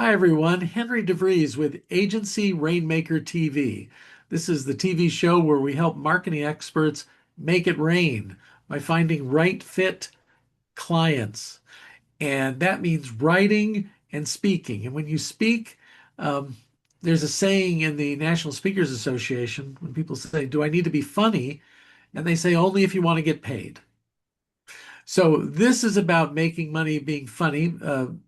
Hi, everyone. Henry DeVries with Agency Rainmaker TV. This is the TV show where we help marketing experts make it rain by finding right fit clients. And that means writing and speaking. And when you speak, um, there's a saying in the National Speakers Association when people say, "Do I need to be funny?" And they say, "Only if you want to get paid." So this is about making money being funny.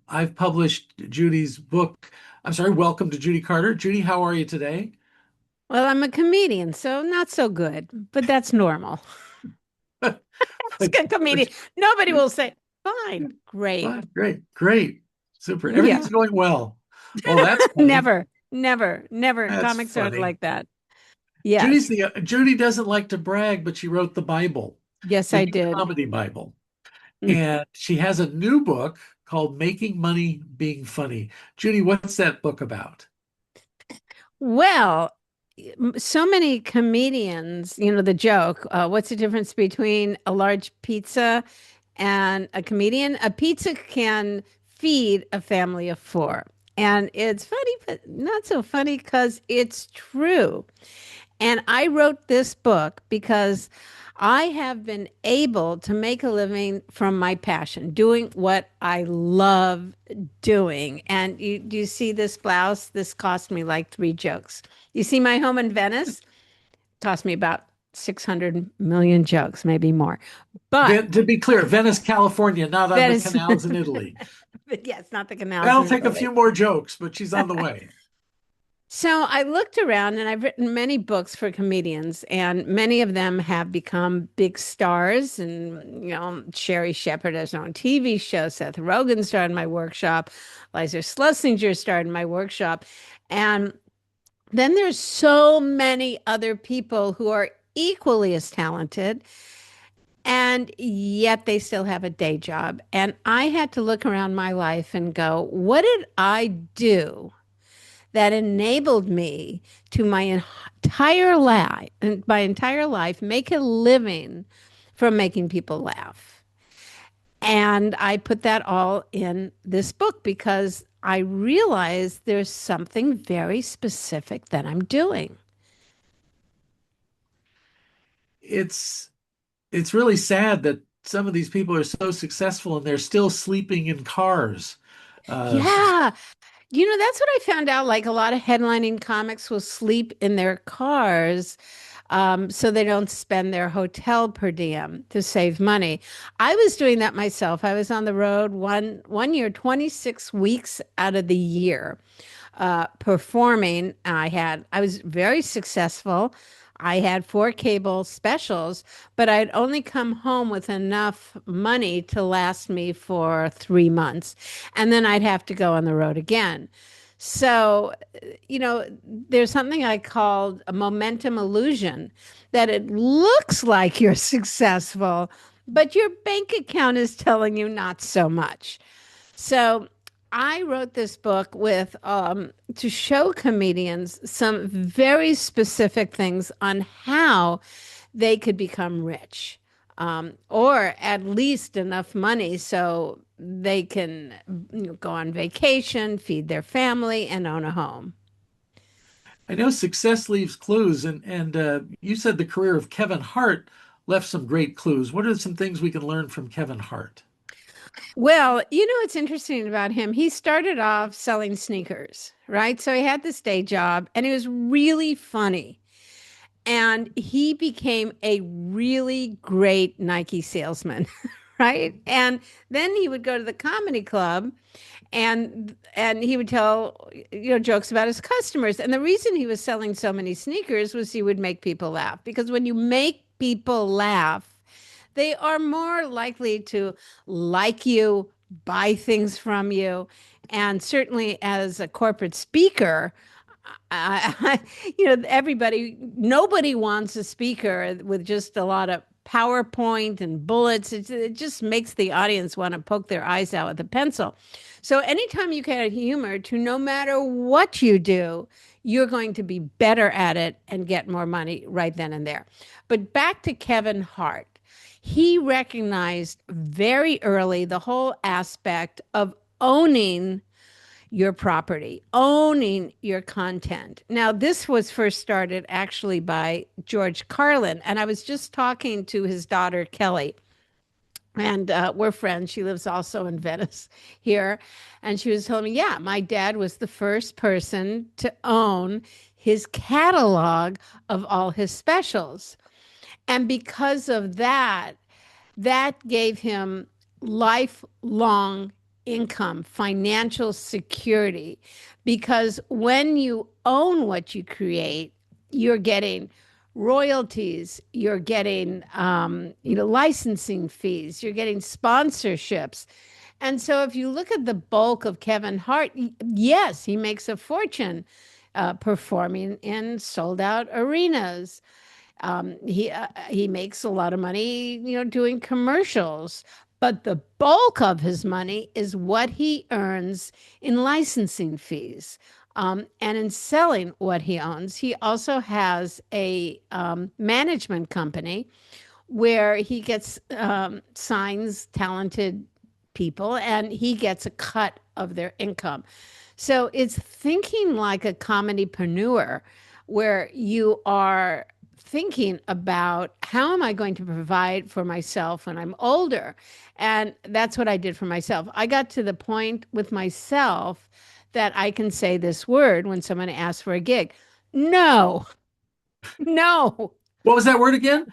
I've published Judy's book. I'm sorry, welcome to Judy Carter. Judy, how are you today? Well, I'm a comedian, so not so good, but that's normal. It's a But, good but comedian. Nobody will say, fine, great. fine, great, great, super. Yeah, Everything's going well. Oh, that's funny. never. That's Comics aren't funny. like that. Yes, Judy doesn't like to brag, but she wrote the Bible, yes, the I New did. Comedy Bible, Mm. and she has a new book called Making Money Being Funny. Judy, what's that book about? Well, so many comedians, the joke, what's the difference between a large pizza and a comedian? A pizza can feed a family of four. And it's funny, but not so funny because it's true. And I wrote this book because I have been able to make a living from my passion, doing what I love doing. And do you see this blouse? This cost me like three jokes. You see my home in Venice? Cost me about 600 million jokes, maybe more. But To be clear, Venice, California, not on the Venice, canals in Italy. but yeah, it's not the canals That'll in take a few Italy. more jokes, but she's on the way. So I looked around and I've written many books for comedians, and many of them have become big stars. And, Sherry Shepherd has her own TV show. Seth Rogen starred in my workshop. Liza Schlesinger starred in my workshop. And then there's so many other people who are equally as talented, and yet they still have a day job. And I had to look around my life and go, what did I do that enabled me to my entire life make a living from making people laugh. And I put that all in this book because I realized there's something very specific that I'm doing. It's it's really sad that some of these people are so successful and they're still sleeping in cars. Uh, Yeah. That's what I found out. Like a lot of headlining comics will sleep in their cars, so they don't spend their hotel per diem to save money. I was doing that myself. I was on the road one year, 26 weeks out of the year, performing. I was very successful. I had four cable specials, but I'd only come home with enough money to last me for 3 months. And then I'd have to go on the road again. So, there's something I called a momentum illusion, that it looks like you're successful, but your bank account is telling you not so much. So I wrote this book with to show comedians some very specific things on how they could become rich, or at least enough money so they can go on vacation, feed their family, and own a home. I know success leaves clues, and you said the career of Kevin Hart left some great clues. What are some things we can learn from Kevin Hart? Well, what's interesting about him? He started off selling sneakers, right? So he had this day job and he was really funny. And he became a really great Nike salesman, right? And then he would go to the comedy club and he would tell jokes about his customers. And the reason he was selling so many sneakers was he would make people laugh, because when you make people laugh, they are more likely to like you, buy things from you. And certainly as a corporate speaker, nobody wants a speaker with just a lot of PowerPoint and bullets. It just makes the audience want to poke their eyes out with a pencil. So anytime you can add humor to no matter what you do, you're going to be better at it and get more money right then and there. But back to Kevin Hart. He recognized very early the whole aspect of owning your property, owning your content. Now, this was first started actually by George Carlin, and I was just talking to his daughter, Kelly, and we're friends. She lives also in Venice here. And she was telling me, yeah, my dad was the first person to own his catalog of all his specials. And because of that, that gave him lifelong income, financial security. Because when you own what you create, you're getting royalties, you're getting licensing fees, you're getting sponsorships. And so if you look at the bulk of Kevin Hart, yes, he makes a fortune performing in sold out arenas. He makes a lot of money, doing commercials, but the bulk of his money is what he earns in licensing fees, and in selling what he owns. He also has a management company where he gets signs talented people and he gets a cut of their income. So it's thinking like a comedypreneur where you are thinking about how am I going to provide for myself when I'm older? And that's what I did for myself. I got to the point with myself that I can say this word when someone asks for a gig. No, no. What was that word again?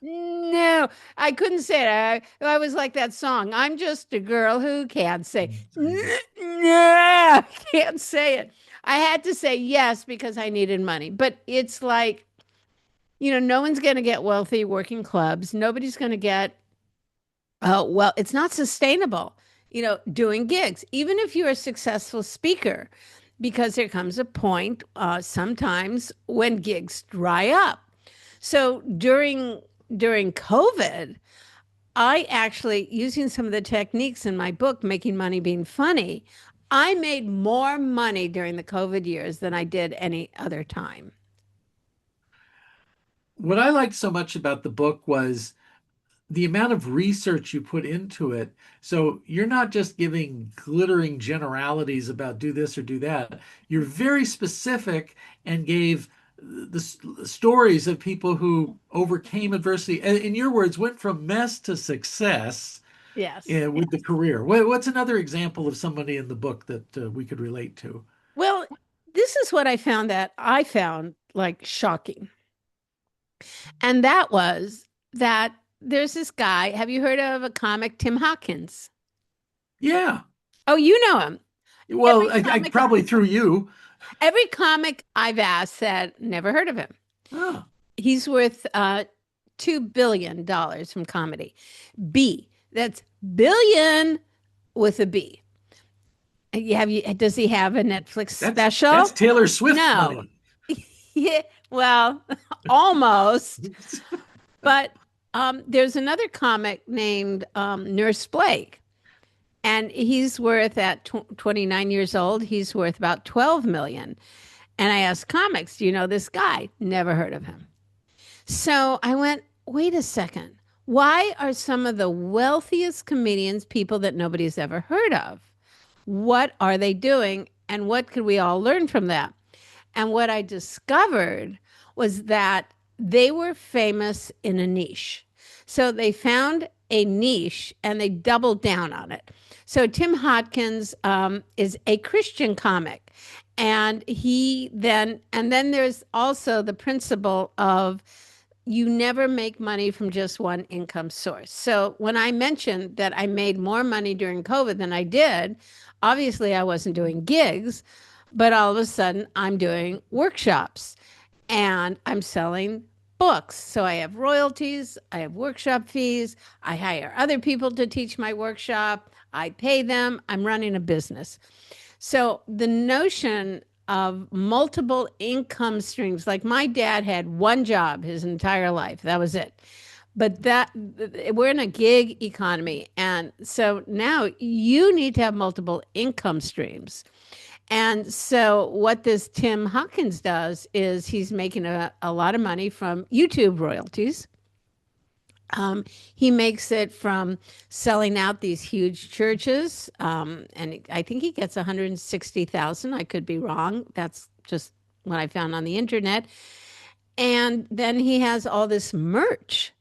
No, I couldn't say it. I was like that song. I'm just a girl who can't say, no, can't say it. I had to say yes because I needed money. But it's like, no one's going to get wealthy working clubs. Nobody's going to get, well, it's not sustainable, doing gigs, even if you're a successful speaker, because there comes a point sometimes when gigs dry up. So during COVID, I actually, using some of the techniques in my book, Making Money Being Funny, I made more money during the COVID years than I did any other time. What I liked so much about the book was the amount of research you put into it. So you're not just giving glittering generalities about do this or do that. You're very specific and gave the stories of people who overcame adversity. And in your words, went from mess to success Yes. with the career. What's another example of somebody in the book that we could relate to? Well, this is what I found like shocking. And that was that there's this guy. Have you heard of a comic, Tim Hawkins? Yeah. Oh, you know him. Well, Every I comic, probably through you. every comic I've asked said, never heard of him. Oh, He's worth $2 billion from comedy. B, that's billion with a B. Does he have a Netflix that's special? Taylor Swift No. money. Yeah, well, almost. But there's another comic named Nurse Blake, and he's worth at 29 years old, he's worth about 12 million. And I asked comics, do you know this guy? Never heard of him. So I went, wait a second. Why are some of the wealthiest comedians people that nobody's ever heard of? What are they doing? And what could we all learn from that? And what I discovered was that they were famous in a niche. So they found a niche and they doubled down on it. So Tim Hodkins is a Christian comic. And then there's also the principle of you never make money from just one income source. So when I mentioned that I made more money during COVID than I did, obviously I wasn't doing gigs, but all of a sudden I'm doing workshops and I'm selling books. So I have royalties, I have workshop fees, I hire other people to teach my workshop, I pay them, I'm running a business. So the notion of multiple income streams, like my dad had one job his entire life, that was it. But that we're in a gig economy. And so now you need to have multiple income streams. And so what this Tim Hawkins does is he's making a lot of money from YouTube royalties. He makes it from selling out these huge churches, and I think he gets 160,000. I could be wrong. That's just what I found on the internet. And then he has all this merch,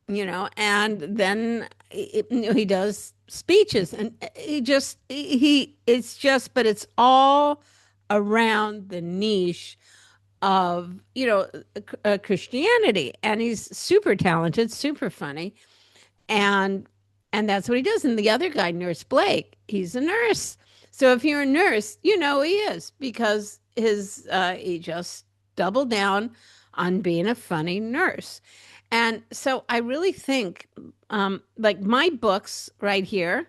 and then he does speeches, and it's just, but it's all around the niche of Christianity, and he's super talented, super funny, and that's what he does. And the other guy, Nurse Blake, he's a nurse. So if you're a nurse, you know he is, because he just doubled down on being a funny nurse. And so I really think, like my books right here,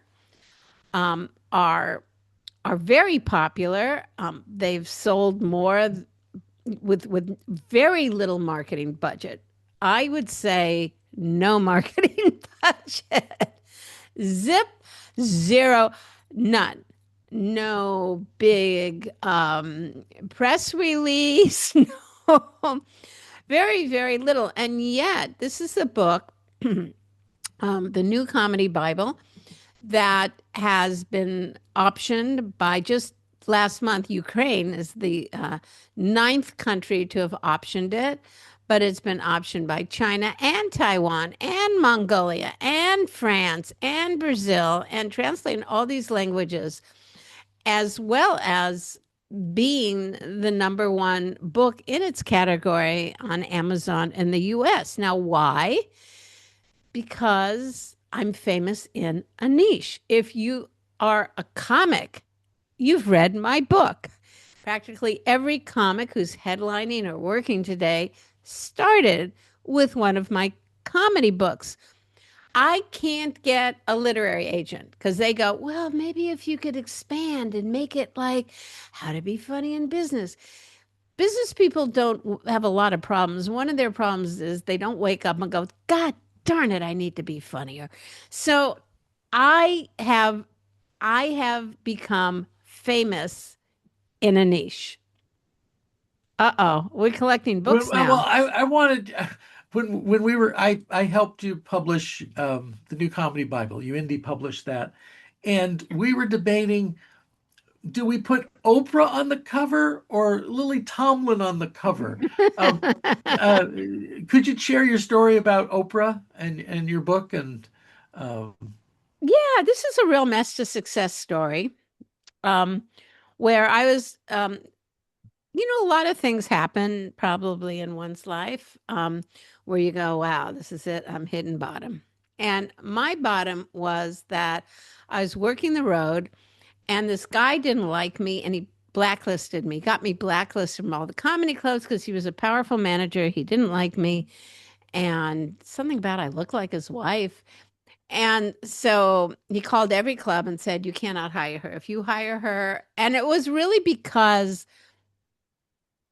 are very popular. They've sold more with very little marketing budget. I would say no marketing budget. Zip, zero, none. No big press release. No, very, very little. And yet, this is a book, the New Comedy Bible, that has been optioned by just last month. Ukraine is the ninth country to have optioned it, but it's been optioned by China and Taiwan and Mongolia and France and Brazil, and translating all these languages, as well as being the number one book in its category on Amazon in the US. Now, why? Because I'm famous in a niche. If you are a comic, you've read my book. Practically every comic who's headlining or working today started with one of my comedy books. I can't get a literary agent because they go, well, maybe if you could expand and make it like how to be funny in business. Business people don't have a lot of problems. One of their problems is they don't wake up and go, God darn it, I need to be funnier. So I have I have become famous in a niche. Uh-oh, we're collecting books Well, now. I wanted when we were I helped you publish the New Comedy Bible. You indie published that, and we were debating, do we put Oprah on the cover or Lily Tomlin on the cover? Um, uh, could you share your story about Oprah and your book and um, Yeah, this is a real mess to success story. Um, where I was, a lot of things happen probably in one's life, where you go, wow, this is it. I'm hitting bottom. And my bottom was that I was working the road, and this guy didn't like me, and he blacklisted me, got me blacklisted from all the comedy clubs because he was a powerful manager. He didn't like me. And something about I look like his wife. And so he called every club and said, you cannot hire her. If you hire her, and it was really because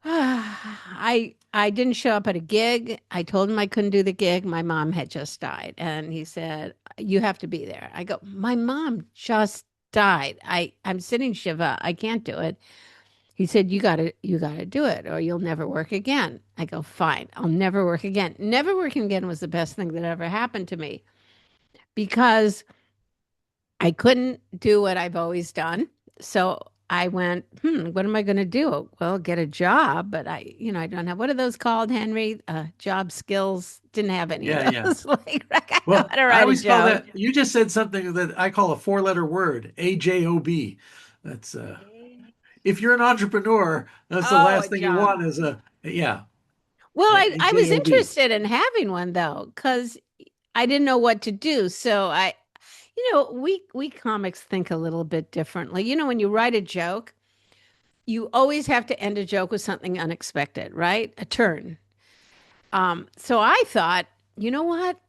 I didn't show up at a gig. I told him I couldn't do the gig. My mom had just died, and he said, "You have to be there." I go, "My mom just died. I'm sitting Shiva. I can't do it." He said, "You got to do it, or you'll never work again." I go, "Fine. I'll never work again." Never working again was the best thing that ever happened to me, because I couldn't do what I've always done. So I went, what am I going to do? Well, get a job, but I don't have, what are those called, Henry? Job skills. Didn't have any of yeah, yeah. those. Like, I know Well, how to I write a always call joke. that, you just said something that I call a four-letter word, AJOB. That's if you're an entrepreneur, that's the Oh, a last thing you job. want is yeah, Well, I was AJOB. interested in having one though, because I didn't know what to do. So we comics think a little bit differently. When you write a joke, you always have to end a joke with something unexpected, right? A turn. So I thought, you know what?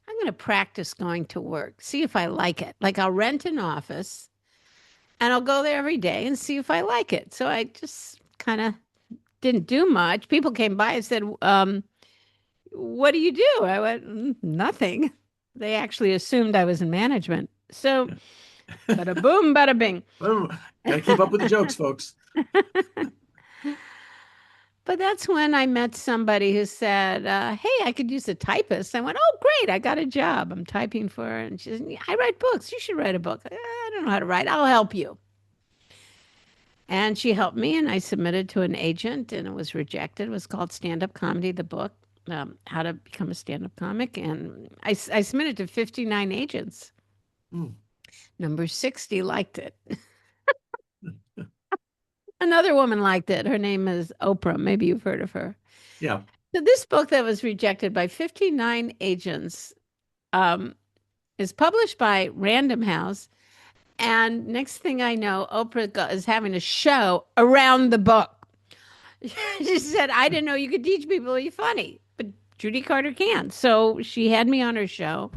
I'm going to practice going to work, see if I like it. Like I'll rent an office and I'll go there every day and see if I like it. So I just kind of didn't do much. People came by and said, what do you do? I went, nothing. They actually assumed I was in management. So, bada boom, bada bing. Oh, got to keep up with the jokes, folks. But that's when I met somebody who said, "Hey, I could use a typist." I went, "Oh, great! I got a job. I'm typing for her." And she said, "Yeah, I write books. You should write a book." I don't know how to write. I'll help you. And she helped me, and I submitted to an agent, and it was rejected. It was called Stand Up Comedy, the book, How to Become a Stand Up Comic. And I submitted to 59 agents. Mm, Number 60 liked it. Another woman liked it. Her name is Oprah. Maybe you've heard of her. yeah. So this book that was rejected by 59 agents um, is published by Random House. And next thing I know, is having a show around the book. She said, I didn't know you could teach people to be funny, but Judy Carter can. So she had me on her show.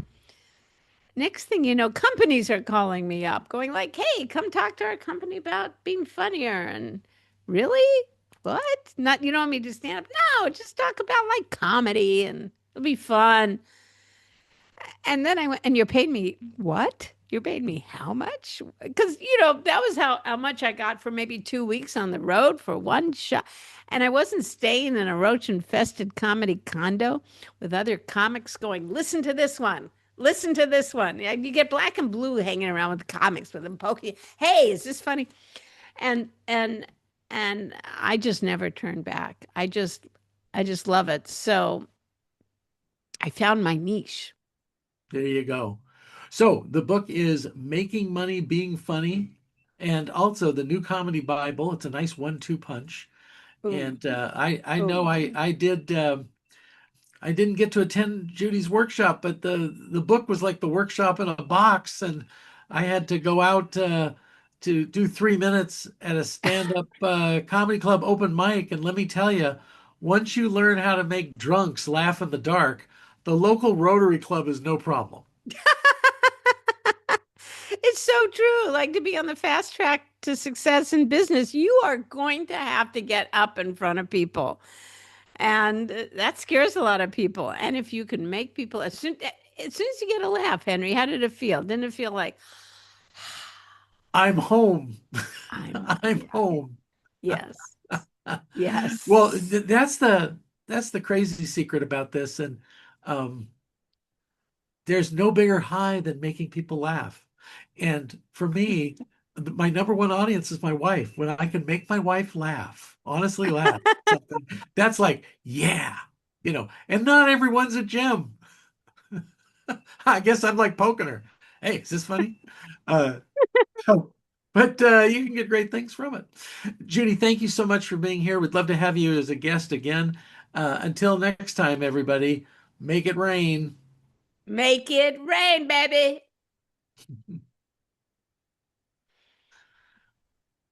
Next thing you know, companies are calling me up, going like, "Hey, come talk to our company about being funnier." And really? What? Not you don't want me to stand up? No, just talk about like comedy and it'll be fun. And then I went, and you paid me what? You paid me how much? Because, that was how much I got for maybe 2 weeks on the road for one shot. And I wasn't staying in a roach infested comedy condo with other comics going, listen to this one. Listen to this one. Yeah, you get black and blue hanging around with the comics with them poking. Hey, is this funny? And and I just never turned back. I just love it. So I found my niche. There you go. So the book is Making Money Being Funny, and also the New Comedy Bible. It's a nice one-two punch. Boom, And I know boom. I did I didn't get to attend Judy's workshop, but the book was like the workshop in a box, and I had to go out to do 3 minutes at a stand-up comedy club open mic. And let me tell you, once you learn how to make drunks laugh in the dark, the local Rotary Club is no problem. It's so true. Like to be on the fast track to success in business, you are going to have to get up in front of people. And that scares a lot of people. And if you can make people, as soon as you get a laugh, Henry, how did it feel? Didn't it feel like, I'm home. I'm yeah, home. yes, Well, yes. that's the crazy secret about this, and um, there's no bigger high than making people laugh. And for me, my number one audience is my wife. When I can make my wife laugh, honestly laugh, something that's like, yeah, And not everyone's a gem. I guess I'm like poking her. Hey, is this funny? Uh, so, but you can get great things from it. Judy, thank you so much for being here. We'd love to have you as a guest again. Until next time, everybody, make it rain. Make it rain, baby.